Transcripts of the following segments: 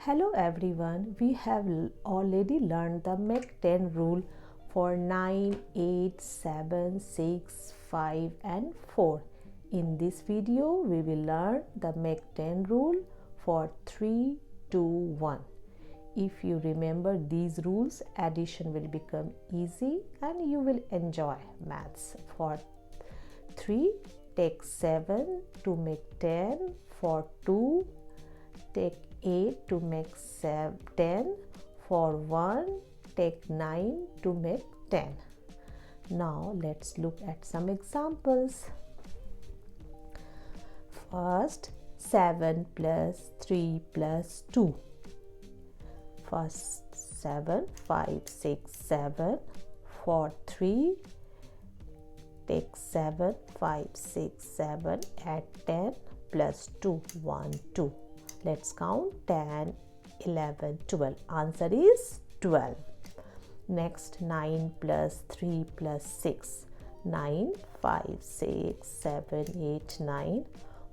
Hello everyone, we have already learned the make 10 rule for 9, 8, 7, 6, 5 and 4. In this video, we will learn the make 10 rule for 3, 2, 1. If you remember these rules, addition will become easy and you will enjoy maths. For 3, take 7 to make 10. For 2, take 8 to make 10. For 1, take 9 to make 10. Now let's look at some examples. First, 7 plus 3 plus 2. First 7, 5, 6, 7. For 3, take 7, 5, 6, 7, add 10 plus 2, 1, 2. Let's count 10, 11, 12. Answer is 12. Next, 9 plus 3 plus 6. 9, 5, 6, 7, 8, 9.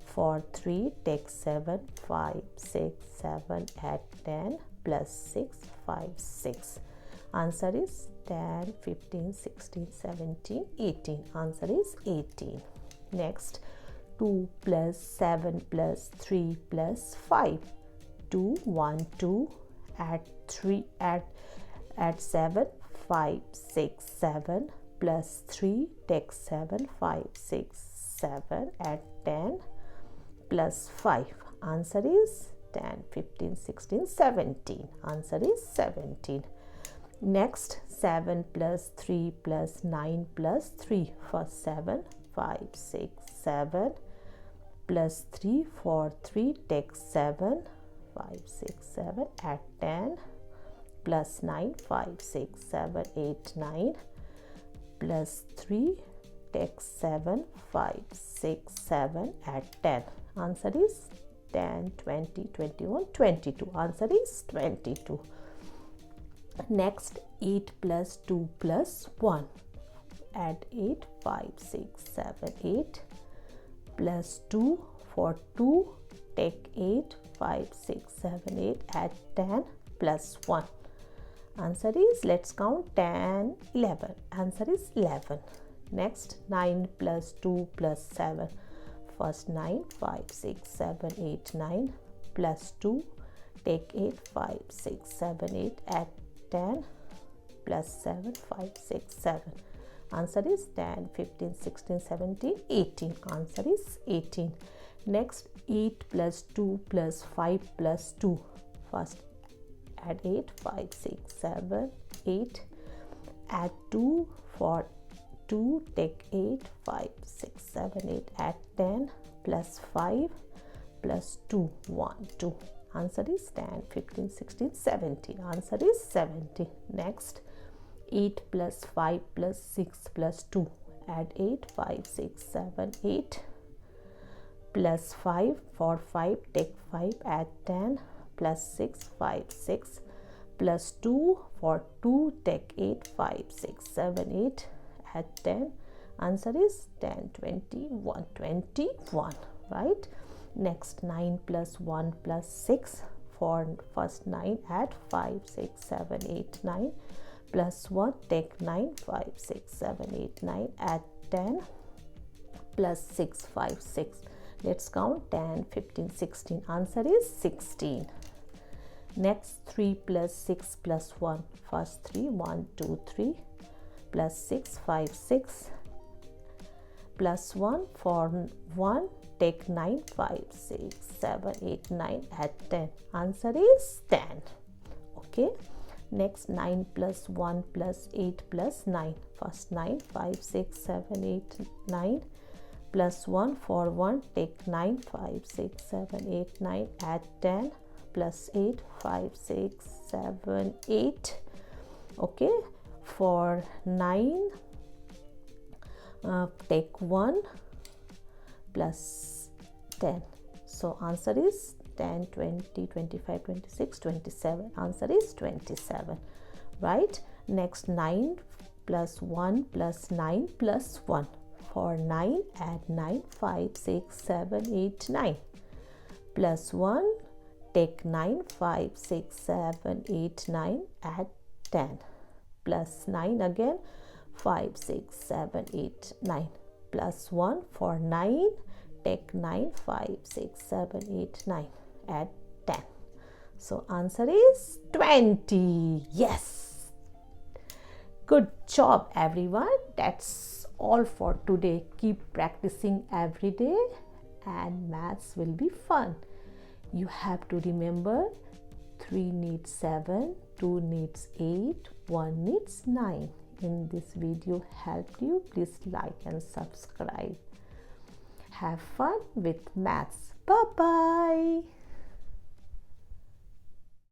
For 3, take 7, 5, 6, 7, add 10 plus 6, 5, 6. Answer is 10, 15, 16, 17, 18. Answer is 18. Next, 2 plus 7 plus 3 plus 5. 2, 1, 2. Add 3, add 7, 5, 6, 7 plus 3. Take 7, 5, 6, 7. Add 10 plus 5. Answer is 10, 15, 16, 17. Answer is 17. Next, 7 plus 3 plus 9 plus 3. First 7, 5, 6, 7 plus 3. For 3, take 7, 5, 6, 7, add 10 plus 9, 5, 6, 7, 8, 9 plus 3, take 7, 5, 6, 7, add 10. Answer is 10, 20, 21, 22. Answer is 22. Next, 8 plus 2 plus 1. Add 8, 5, 6, 7, 8 plus 2. For 2, take 8, 5, 6, 7, 8, add 10 plus 1. Answer is, let's count 10, 11. Answer is 11. Next, 9 plus 2 plus 7. First 9, 5, 6, 7, 8, 9 plus 2. Take 8, 5, 6, 7, 8, add 10 plus 7, 5, 6, 7. Answer is 10, 15, 16, 17, 18. Answer is 18. Next, 8 plus 2 plus 5 plus 2. First add 8, 5, 6, 7, 8. Add 2. For 2, take 8, 5, 6, 7, 8. Add 10 plus 5 plus 2, 1, 2. Answer is 10, 15, 16, 17. Answer is 17. Next, 8 plus 5 plus 6 plus 2. Add 8, 5, 6, 7, 8 plus 5. For 5, take 5, add 10 plus 6, 5, 6 plus 2. For 2, take 8, 5, 6, 7, 8, add 10. Answer is 10, 21, 21. Right? Next, 9 plus 1 plus 6. For first 9, add 5, 6, 7, 8, 9 plus 1. Take 9, 5, 6, 7, 8, 9. Add 10 plus 6, 5, 6. Let's count 10, 15, 16. Answer is 16. Next, 3 plus 6 plus 1. First 3, 1, 2, 3 plus 6, 5, 6 plus 1. For 1, take 9, 5, 6, 7, 8, 9. Add 10. Answer is 10. Okay. Next, 9 plus 1 plus 8 plus 9. First 9, 5, 6, 7, 8, 9 plus 1. For 1, take 9, 5, 6, 7, 8, 9. Add 10 plus 8, 5, 6, 7, 8. Okay. For 9, take 1 plus 10. So answer is 10, 20, 25, 26, 27. Answer is 27. Right? Next, 9 plus 1 plus 9 plus 1. For 9, add 9, 5, 6, 7, 8, 9 plus 1. take 9, 5, 6, 7, 8, 9, add 10, plus 9 again, 5, 6, 7, 8, 9, plus 1 for 9, take 9, 5, 6, 7, 8, 9, add 10. So answer is 20. Yes. Good job everyone. That's all for today. Keep practicing every day and maths will be fun. You have to remember 3 needs 7, 2 needs 8, 1 needs 9. In this video helped you, please like and subscribe. Have fun with maths. Bye bye.